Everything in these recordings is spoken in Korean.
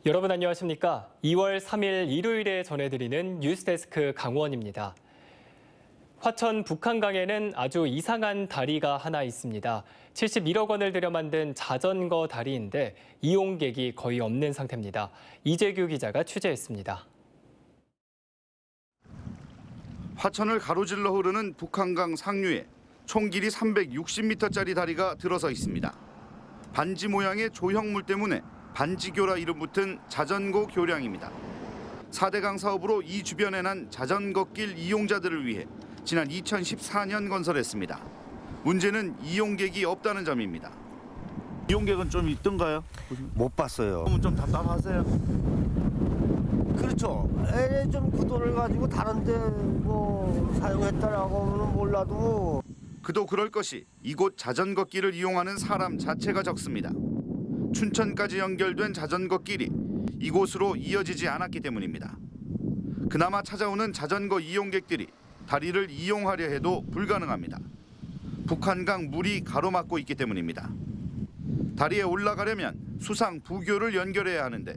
여러분 안녕하십니까? 2월 3일 일요일에 전해드리는 뉴스데스크 강원입니다. 화천 북한강에는 아주 이상한 다리가 하나 있습니다. 71억 원을 들여 만든 자전거 다리인데 이용객이 거의 없는 상태입니다. 이재규 기자가 취재했습니다. 화천을 가로질러 흐르는 북한강 상류에 총 길이 360m짜리 다리가 들어서 있습니다. 반지 모양의 조형물 때문에 반지교라 이름 붙은 자전거 교량입니다. 4대강 사업으로 이 주변에 난 자전거길 이용자들을 위해 지난 2014년 건설했습니다. 문제는 이용객이 없다는 점입니다. 이용객은 좀 있던가요? 못 봤어요. 그러면 좀 답답하세요? 그렇죠. 좀 그 돈을 가지고 다른데 뭐 사용했다라고는 몰라도. 그도 그럴 것이 이곳 자전거길을 이용하는 사람 자체가 적습니다. 춘천까지 연결된 자전거길이 이곳으로 이어지지 않았기 때문입니다. 그나마 찾아오는 자전거 이용객들이 다리를 이용하려 해도 불가능합니다. 북한강 물이 가로막고 있기 때문입니다. 다리에 올라가려면 수상 부교를 연결해야 하는데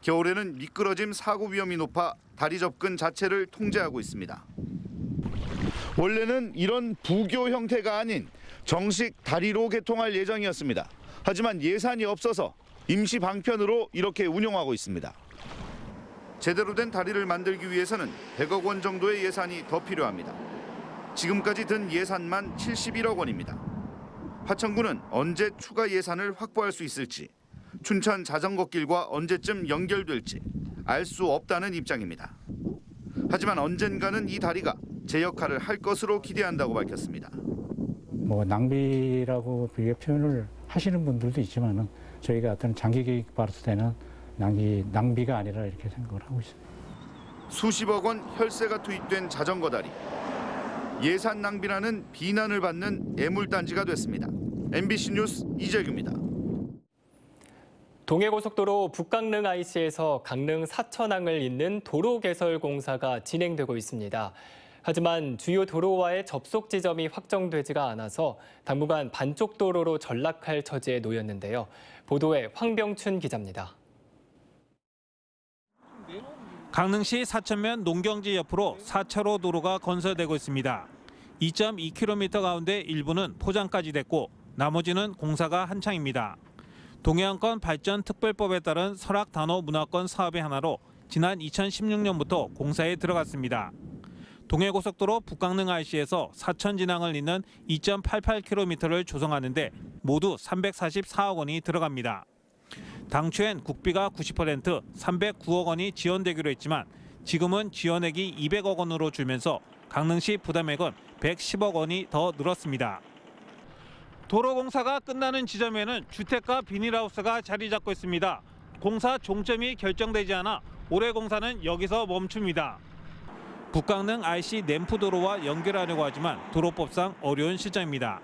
겨울에는 미끄러짐 사고 위험이 높아 다리 접근 자체를 통제하고 있습니다. 원래는 이런 부교 형태가 아닌 정식 다리로 개통할 예정이었습니다. 하지만 예산이 없어서 임시 방편으로 이렇게 운영하고 있습니다. 제대로 된 다리를 만들기 위해서는 100억 원 정도의 예산이 더 필요합니다. 지금까지 든 예산만 71억 원입니다. 화천군은 언제 추가 예산을 확보할 수 있을지, 춘천 자전거길과 언제쯤 연결될지 알 수 없다는 입장입니다. 하지만 언젠가는 이 다리가 제 역할을 할 것으로 기대한다고 밝혔습니다. 낭비라고 표현을 하시는 분들도 있지만은 저희가 어떤 장기 계획 봤을 때는 낭비가 아니라 이렇게 생각을 하고 있습니다. 수십억 원 혈세가 투입된 자전거 다리. 예산 낭비라는 비난을 받는 애물단지가 됐습니다. MBC 뉴스 이재규입니다. 동해고속도로 북강릉 IC에서 강릉 사천항을 잇는 도로 개설 공사가 진행되고 있습니다. 하지만 주요 도로와의 접속 지점이 확정되지가 않아서 당분간 반쪽 도로로 전락할 처지에 놓였는데요. 보도에 황병춘 기자입니다. 강릉시 사천면 농경지 옆으로 4차로 도로가 건설되고 있습니다. 2.2km 가운데 일부는 포장까지 됐고 나머지는 공사가 한창입니다. 동해안권 발전특별법에 따른 설악단오문화권 사업의 하나로 지난 2016년부터 공사에 들어갔습니다. 동해고속도로 북강릉 IC에서 사천 진항을 잇는 2.88km를 조성하는 데 모두 344억 원이 들어갑니다. 당초엔 국비가 90%, 309억 원이 지원되기로 했지만 지금은 지원액이 200억 원으로 줄면서 강릉시 부담액은 110억 원이 더 늘었습니다. 도로 공사가 끝나는 지점에는 주택가 비닐하우스가 자리 잡고 있습니다. 공사 종점이 결정되지 않아 올해 공사는 여기서 멈춥니다. 북강릉 IC 램프도로와 연결하려고 하지만 도로법상 어려운 실정입니다.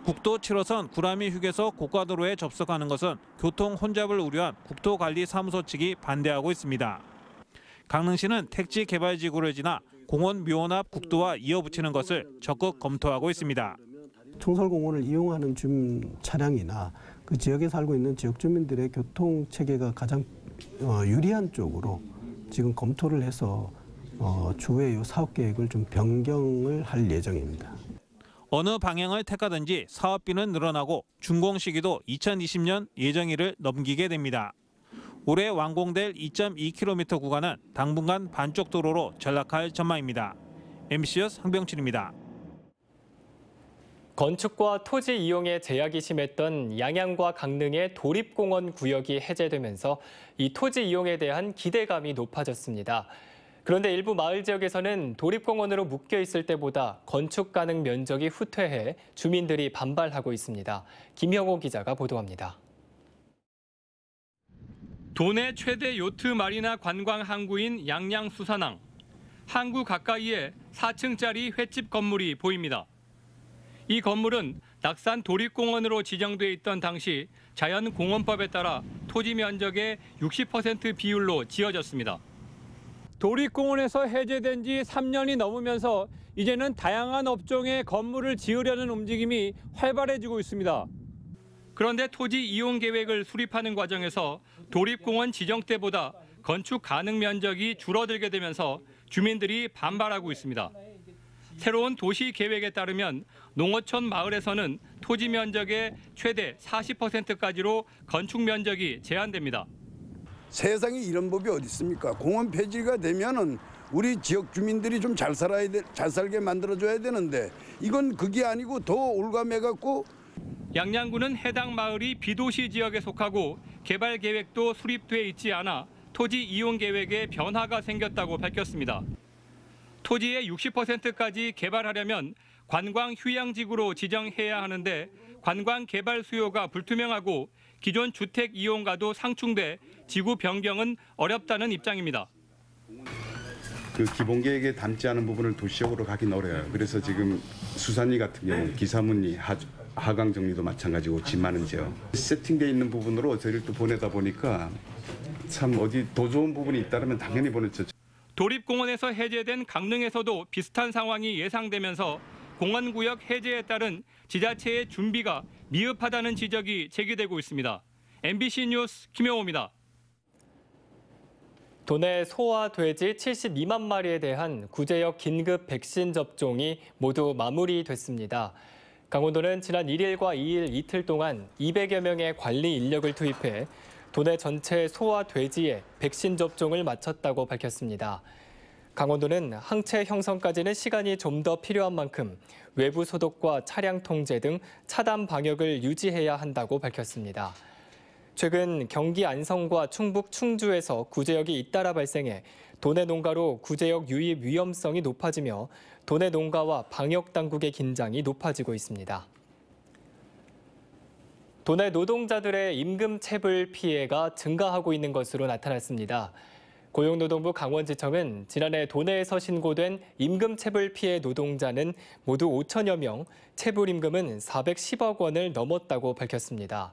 국도 7호선 구라미 휴게소 고가도로에 접속하는 것은 교통 혼잡을 우려한 국토관리사무소 측이 반대하고 있습니다. 강릉시는 택지 개발지구를 지나 공원 묘원 앞 국도와 이어붙이는 것을 적극 검토하고 있습니다. 청설공원을 이용하는 차량이나 그 지역에 살고 있는 지역 주민들의 교통 체계가 가장 유리한 쪽으로 지금 검토를 해서 추후에 이 사업 계획을 좀 변경을 할 예정입니다. 어느 방향을 택하든지 사업비는 늘어나고 준공 시기도 2020년 예정일을 넘기게 됩니다. 올해 완공될 2.2km 구간은 당분간 반쪽 도로로 전락할 전망입니다. MBC 뉴스 황병춘입니다. 건축과 토지 이용에 제약이 심했던 양양과 강릉의 도립공원 구역이 해제되면서 이 토지 이용에 대한 기대감이 높아졌습니다. 그런데 일부 마을 지역에서는 도립공원으로 묶여 있을 때보다 건축 가능 면적이 후퇴해 주민들이 반발하고 있습니다. 김형호 기자가 보도합니다. 도내 최대 요트 마리나 관광 항구인 양양수산항. 항구 가까이에 4층짜리 횟집 건물이 보입니다. 이 건물은 낙산 도립공원으로 지정돼 있던 당시 자연공원법에 따라 토지 면적의 60% 비율로 지어졌습니다. 도립공원에서 해제된 지 3년이 넘으면서 이제는 다양한 업종의 건물을 지으려는 움직임이 활발해지고 있습니다. 그런데 토지 이용 계획을 수립하는 과정에서 도립공원 지정 때보다 건축 가능 면적이 줄어들게 되면서 주민들이 반발하고 있습니다. 새로운 도시 계획에 따르면 농어촌 마을에서는 토지 면적의 최대 40%까지로 건축 면적이 제한됩니다. 세상에 이런 법이 어디 있습니까? 공원 폐지가 되면은 우리 지역 주민들이 좀 잘 살게 만들어줘야 되는데 이건 그게 아니고 더 올가매갖고. 양양군은 해당 마을이 비도시 지역에 속하고 개발 계획도 수립돼 있지 않아 토지 이용 계획에 변화가 생겼다고 밝혔습니다. 토지의 60%까지 개발하려면 관광 휴양지구로 지정해야 하는데 관광 개발 수요가 불투명하고 기존 주택 이용과도 상충돼 지구 변경은 어렵다는 입장입니다. 그 기본 계획에 담지 않은 부분을 도시적으로 가긴 어려워요. 그래서 지금 수산리 같은 경우 기사문리, 하강 정리도 마찬가지고 집 많은 지역 세팅돼 있는 부분으로 저희를 또 보내다 보니까 참 어디 더 좋은 부분이 있다면 당연히 보냈죠. 도립공원에서 해제된 강릉에서도 비슷한 상황이 예상되면서 공원구역 해제에 따른 지자체의 준비가 미흡하다는 지적이 제기되고 있습니다. MBC 뉴스 김영호입니다. 도내 소와 돼지 72만 마리에 대한 구제역 긴급 백신 접종이 모두 마무리됐습니다. 강원도는 지난 1일과 2일 이틀 동안 200여 명의 관리 인력을 투입해 도내 전체 소와 돼지에 백신 접종을 마쳤다고 밝혔습니다. 강원도는 항체 형성까지는 시간이 좀 더 필요한 만큼 외부 소독과 차량 통제 등 차단 방역을 유지해야 한다고 밝혔습니다. 최근 경기 안성과 충북 충주에서 구제역이 잇따라 발생해 도내 농가로 구제역 유입 위험성이 높아지며 도내 농가와 방역 당국의 긴장이 높아지고 있습니다. 도내 노동자들의 임금 체불 피해가 증가하고 있는 것으로 나타났습니다. 고용노동부 강원지청은 지난해 도내에서 신고된 임금 체불 피해 노동자는 모두 5천여 명, 체불 임금은 410억 원을 넘었다고 밝혔습니다.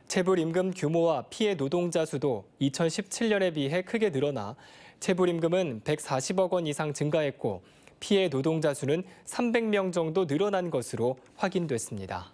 체불 임금 규모와 피해 노동자 수도 2017년에 비해 크게 늘어나 체불 임금은 140억 원 이상 증가했고 피해 노동자 수는 300명 정도 늘어난 것으로 확인됐습니다.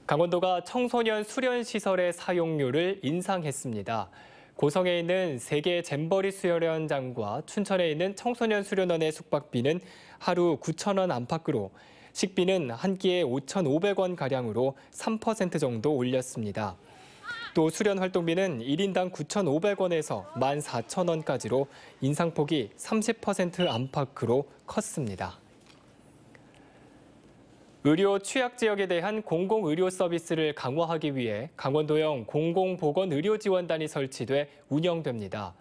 강원도가 청소년 수련 시설의 사용료를 인상했습니다. 고성에 있는 세계 잼버리 수련장과 춘천에 있는 청소년 수련원의 숙박비는 하루 9,000원 안팎으로 식비는 한 끼에 5,500원가량으로 3% 정도 올렸습니다. 또 수련 활동비는 1인당 9,500원에서 14,000원까지로 인상폭이 30% 안팎으로 컸습니다. 의료 취약 지역에 대한 공공의료 서비스를 강화하기 위해 강원도형 공공보건의료지원단이 설치돼 운영됩니다.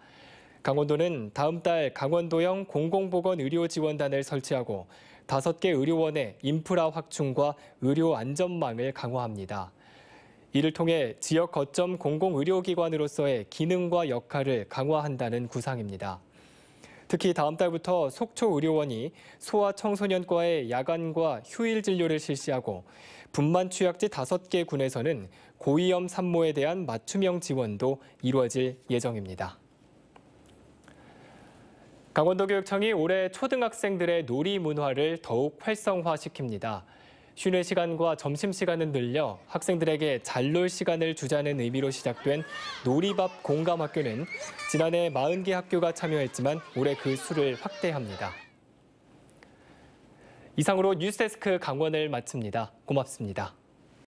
강원도는 다음 달 강원도형 공공보건의료지원단을 설치하고 5개 의료원의 인프라 확충과 의료 안전망을 강화합니다. 이를 통해 지역 거점 공공의료기관으로서의 기능과 역할을 강화한다는 구상입니다. 특히 다음 달부터 속초의료원이 소아청소년과의 야간과 휴일 진료를 실시하고 분만 취약지 5개 군에서는 고위험 산모에 대한 맞춤형 지원도 이루어질 예정입니다. 강원도교육청이 올해 초등학생들의 놀이 문화를 더욱 활성화시킵니다. 쉬는 시간과 점심시간을 늘려 학생들에게 잘 놀 시간을 주자는 의미로 시작된 놀이밥 공감학교는 지난해 40개 학교가 참여했지만 올해 그 수를 확대합니다. 이상으로 뉴스데스크 강원을 마칩니다. 고맙습니다.